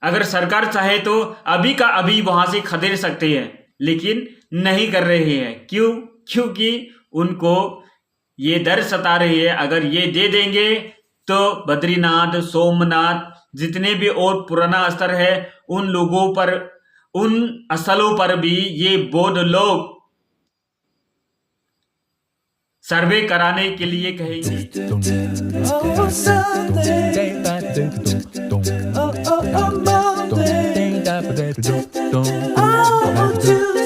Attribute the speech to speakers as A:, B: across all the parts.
A: अगर सरकार चाहे तो अभी का अभी वहां से खदेड़ सकते हैं, लेकिन नहीं कर रहे हैं। क्यों? क्योंकि उनको ये डर सता रही है, अगर ये दे देंगे तो बद्रीनाथ, सोमनाथ, जितने भी और पुराना स्थल है उन लोगों पर, उन स्थलों पर भी ये बौद्ध लोग सर्वे कराने के लिए कहेंगे।
B: Oh, Sunday. Oh, Monday. Oh, Tuesday.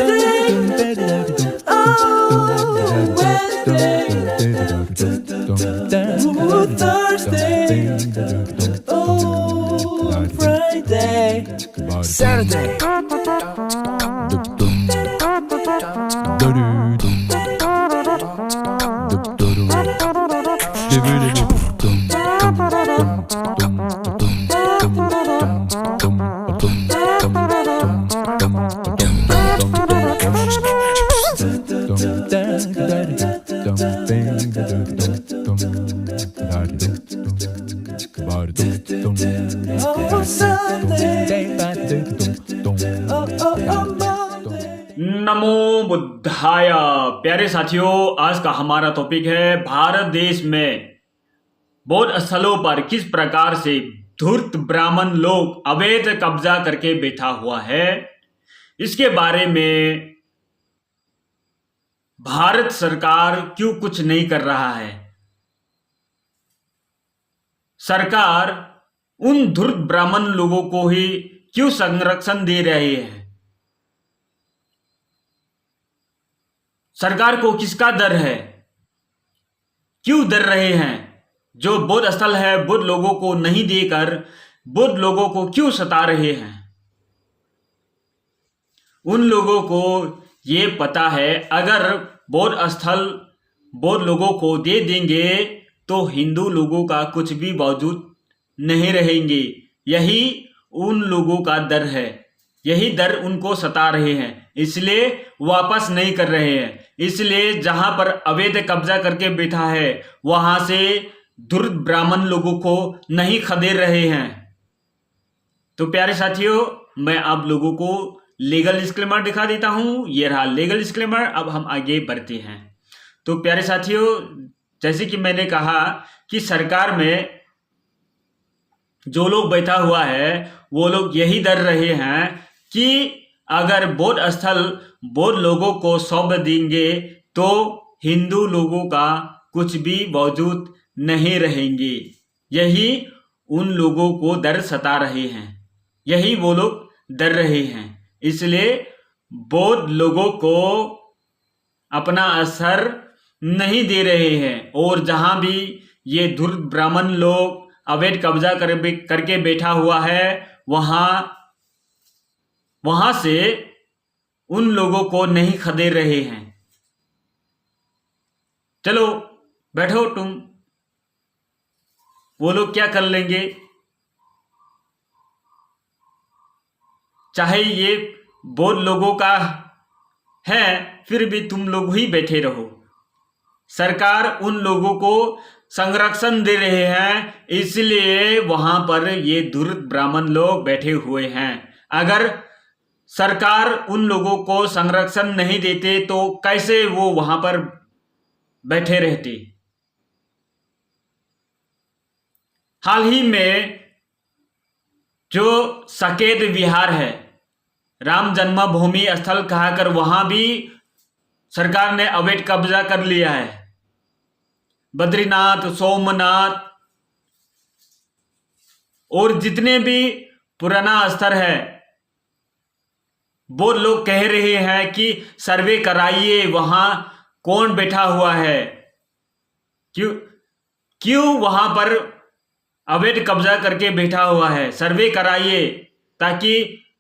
B: Oh, Wednesday. Oh, Thursday. Oh, Friday. Saturday. Oh, Sunday. Oh, Monday.
A: नमो बुद्धाय। प्यारे साथियों, आज का हमारा टॉपिक है भारत देश में बौद्ध स्थलों पर किस प्रकार से धूर्त ब्राह्मण लोग अवैध कब्जा करके बैठा हुआ है। इसके बारे में भारत सरकार क्यों कुछ नहीं कर रहा है। सरकार उन धूर्त ब्राह्मण लोगों को ही क्यों संरक्षण दे रही है। सरकार को किसका डर है, क्यों डर रहे हैं। जो बौद्ध स्थल है बौद्ध लोगों को नहीं देकर बौद्ध लोगों को क्यों सता रहे हैं। उन लोगों को ये पता है, अगर बौद्ध स्थल बौद्ध लोगों को दे देंगे तो हिंदू लोगों का कुछ भी वजूद नहीं रहेंगे। यही उन लोगों का डर है, यही डर उनको सता रहे हैं, इसलिए वापस नहीं कर रहे हैं। इसलिए जहां पर अवैध कब्जा करके बैठा है वहां से धूर्त ब्राह्मण लोगों को नहीं खदेड़ रहे हैं। तो प्यारे साथियों, मैं आप लोगों को लीगल डिस्क्लेमर दिखा देता हूं। ये रहा लीगल डिस्क्लेमर। अब हम आगे बढ़ते हैं। तो प्यारे साथियों, जैसे कि मैंने कहा कि सरकार में जो लोग बैठा हुआ है वो लोग यही डर रहे हैं कि अगर बौद्ध स्थल बौद्ध लोगों को सौंप देंगे तो हिंदू लोगों का कुछ भी वजूद नहीं रहेंगे। यही उन लोगों को डर सता रहे हैं, यही वो लोग डर रहे हैं। इसलिए बौद्ध लोगों को अपना असर नहीं दे रहे हैं। और जहां भी ये धूर्त ब्राह्मण लोग अवैध कब्जा करके बैठा हुआ है वहां से उन लोगों को नहीं खदेड़ रहे हैं। चलो बैठो तुम, वो लोग क्या कर लेंगे। चाहे ये बौद्ध लोगों का है फिर भी तुम लोग ही बैठे रहो। सरकार उन लोगों को संरक्षण दे रहे हैं, इसलिए वहां पर ये धूर्त ब्राह्मण लोग बैठे हुए हैं। अगर सरकार उन लोगों को संरक्षण नहीं देते तो कैसे वो वहां पर बैठे रहते। हाल ही में जो साकेत विहार है, राम जन्मभूमि स्थल कहकर वहां भी सरकार ने अवैध कब्जा कर लिया है। बद्रीनाथ, सोमनाथ और जितने भी पुराना स्थल है, वो लोग कह रहे हैं कि सर्वे कराइए वहां कौन बैठा हुआ है, क्यों वहां पर अवैध कब्जा करके बैठा हुआ है। सर्वे कराइए ताकि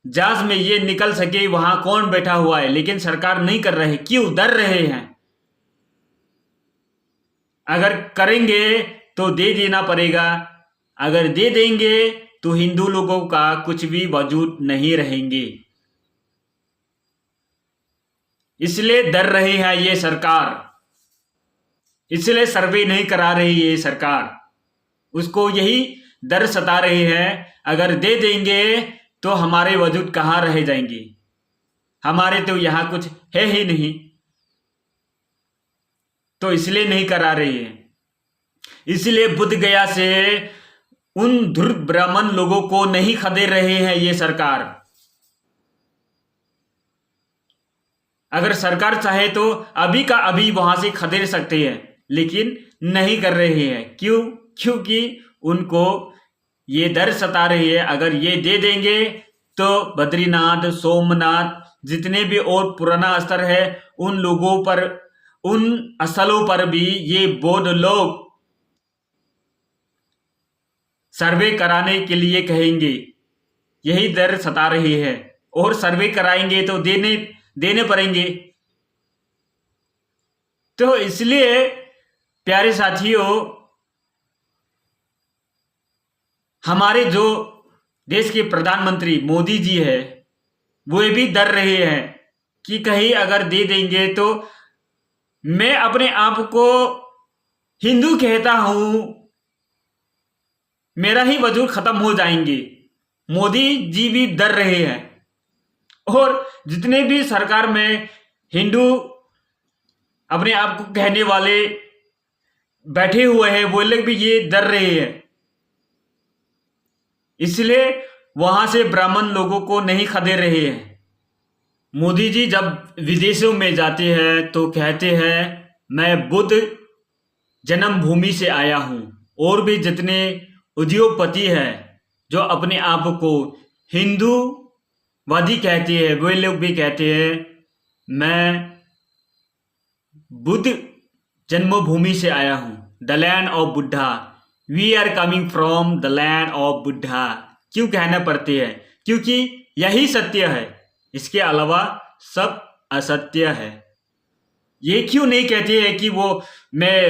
A: जांच में ये निकल सके वहां कौन बैठा हुआ है। लेकिन सरकार नहीं कर रही, क्यों? डर रहे हैं। अगर करेंगे तो दे देना पड़ेगा, अगर दे देंगे तो हिंदू लोगों का कुछ भी वजूद नहीं रहेंगे। इसलिए डर रही है ये सरकार, इसलिए सर्वे नहीं करा रही है सरकार। उसको यही डर सता रही है, अगर दे देंगे तो हमारे वजूद कहाँ रह जाएंगे? हमारे तो यहाँ कुछ है ही नहीं, तो इसलिए नहीं करा रही है। इसलिए बुद्ध गया से उन धूर्त ब्राह्मण लोगों को नहीं खदेड़ रहे हैं ये सरकार। अगर सरकार चाहे तो अभी का अभी वहां से खदेड़ सकते हैं, लेकिन नहीं कर रहे हैं। क्यों? क्योंकि उनको ये डर सता रही है, अगर ये दे देंगे तो बद्रीनाथ, सोमनाथ, जितने भी और पुराना स्थल है उन लोगों पर, उन स्थलों पर भी ये बौद्ध लोग सर्वे कराने के लिए कहेंगे। यही डर सता रही है, और सर्वे कराएंगे तो देने पड़ेंगे। तो इसलिए प्यारे साथियों, हमारे जो देश के प्रधानमंत्री मोदी जी है, वो भी डर रहे हैं कि कहीं अगर दे देंगे तो मैं अपने आप को हिंदू कहता हूं, मेरा ही वजूद खत्म हो जाएंगे। मोदी जी भी डर रहे हैं, और जितने भी सरकार में हिंदू अपने आप को कहने वाले बैठे हुए हैं, वो लोग भी ये डर रहे हैं। इसलिए वहां से ब्राह्मण लोगों को नहीं खदेड़ रहे हैं। मोदी जी जब विदेशों में जाते हैं तो कहते हैं मैं बुद्ध जन्मभूमि से आया हूं। और भी जितने उद्योगपति हैं जो अपने आप को हिंदूवादी कहते हैं, वे लोग भी कहते हैं मैं बुद्ध जन्मभूमि से आया हूं। The land of Buddha, we are coming from the land of Buddha. क्यों कहना पड़ते हैं? क्योंकि यही सत्य है, इसके अलावा सब असत्य है। ये क्यों नहीं कहते हैं कि वो मैं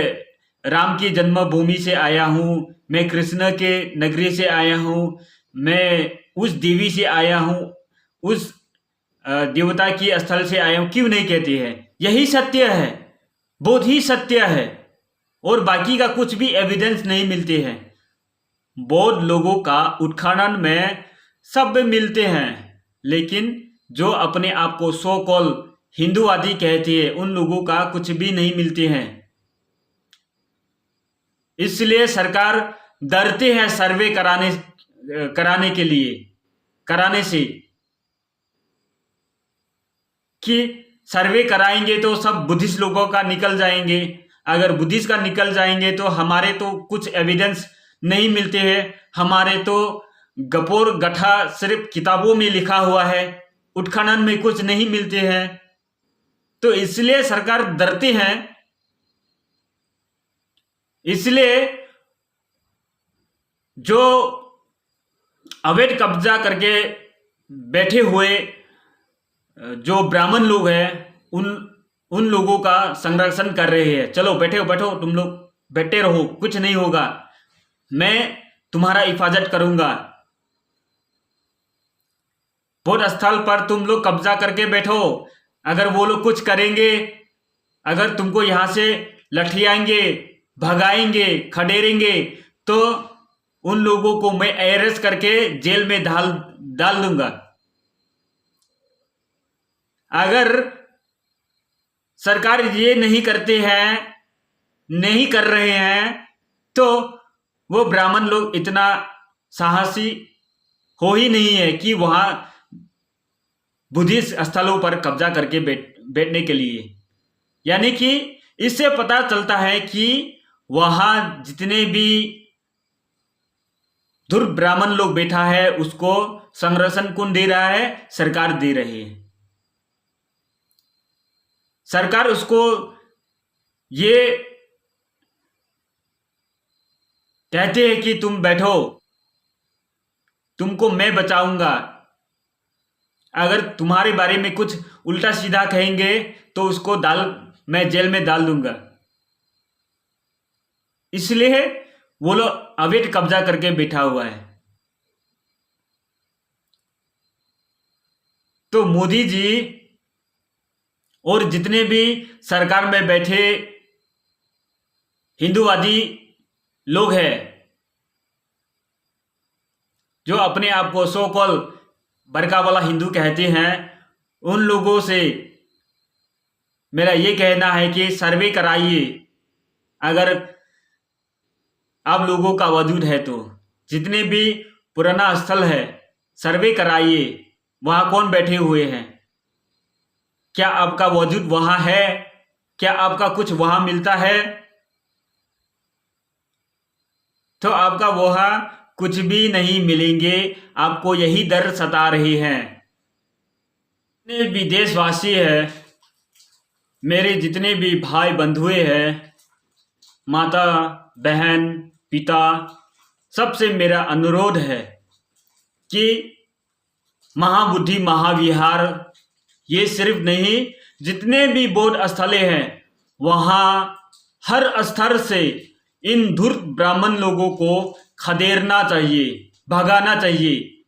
A: राम की जन्मभूमि से आया हूं, मैं कृष्ण के नगरी से आया हूं, मैं उस देवी से आया हूं, उस देवता की स्थल से आया हूं? क्यों नहीं कहते हैं? यही सत्य है, बहुत ही सत्य है, और बाकी का कुछ भी एविडेंस नहीं मिलते हैं। बौद्ध लोगों का उत्खनन में सब मिलते हैं, लेकिन जो अपने आप को सो कॉल हिंदूवादी कहते हैं, उन लोगों का कुछ भी नहीं मिलते हैं। इसलिए सरकार डरते हैं सर्वे कराने से, कि सर्वे कराएंगे तो सब बुद्धिस्ट लोगों का निकल जाएंगे। अगर बुद्धिस्ट का निकल जाएंगे तो हमारे तो कुछ एविडेंस नहीं मिलते हैं, हमारे तो गपोर गठा सिर्फ किताबों में लिखा हुआ है, उत्खनन में कुछ नहीं मिलते हैं। तो इसलिए सरकार डरते हैं। इसलिए जो अवैध कब्जा करके बैठे हुए जो ब्राह्मण लोग हैं, उन लोगों का संरक्षण कर रहे हैं। चलो बैठो, तुम लोग बैठे रहो, कुछ नहीं होगा, मैं तुम्हारा हिफाजत करूंगा। बौद्ध स्थल पर तुम लोग कब्जा करके बैठो, अगर वो लोग कुछ करेंगे, अगर तुमको यहां से लठियाएंगे, भगाएंगे, खदेड़ेंगे, तो उन लोगों को मैं अरेस्ट करके जेल में डाल दूंगा। अगर सरकार ये नहीं करते हैं, नहीं कर रहे हैं, तो वो ब्राह्मण लोग इतना साहसी हो ही नहीं है कि वहां बुद्धिस्ट स्थलों पर कब्जा करके बैठने के लिए। यानी कि इससे पता चलता है कि वहां जितने भी धुर ब्राह्मण लोग बैठा है, उसको संरक्षण कौन दे रहा है? सरकार दे रही है। सरकार उसको ये कहते हैं कि तुम बैठो, तुमको मैं बचाऊंगा, अगर तुम्हारे बारे में कुछ उल्टा सीधा कहेंगे तो उसको मैं जेल में डाल दूंगा। इसलिए वो लोग अवैध कब्जा करके बैठा हुआ है। तो मोदी जी और जितने भी सरकार में बैठे हिंदूवादी लोग हैं, जो अपने आप को सो कॉल बरका वाला हिंदू कहते हैं, उन लोगों से मेरा ये कहना है कि सर्वे कराइए। अगर आप लोगों का वजूद है तो जितने भी पुराना स्थल है सर्वे कराइए, वहाँ कौन बैठे हुए हैं, क्या आपका वजूद वहाँ है, क्या आपका कुछ वहाँ मिलता है? तो आपका वहाँ कुछ भी नहीं मिलेंगे, आपको यही डर सता रहे हैं। जितने भी देशवासी हैं, मेरे जितने भी भाई बंधुए हैं, माता बहन पिता, सबसे मेरा अनुरोध है कि महाबुद्धि महाविहार ये सिर्फ नहीं, जितने भी बौद्ध स्थलें हैं वहाँ हर स्तर से इन धूर्त ब्राह्मण लोगों को खदेड़ना चाहिए, भगाना चाहिए।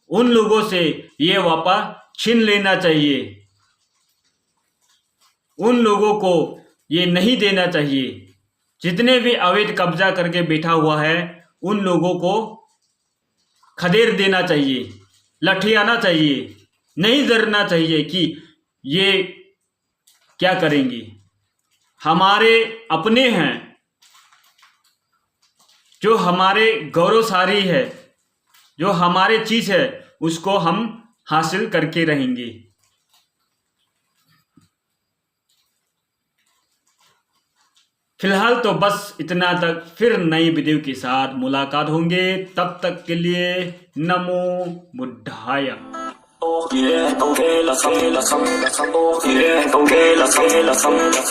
A: उन लोगों से ये वापस छीन लेना चाहिए, उन लोगों को ये नहीं देना चाहिए। जितने भी अवैध कब्जा करके बैठा हुआ है उन लोगों को खदेड़ देना चाहिए, लठियाना चाहिए, नहीं डरना चाहिए कि ये क्या करेंगे। हमारे अपने हैं, जो हमारे गौरवशाली है, जो हमारे चीज़ है, उसको हम हासिल करके रहेंगे। फिलहाल तो बस इतना तक, फिर नई वीडियो के साथ मुलाकात होंगे। तब तक के लिए नमो बुद्धाय।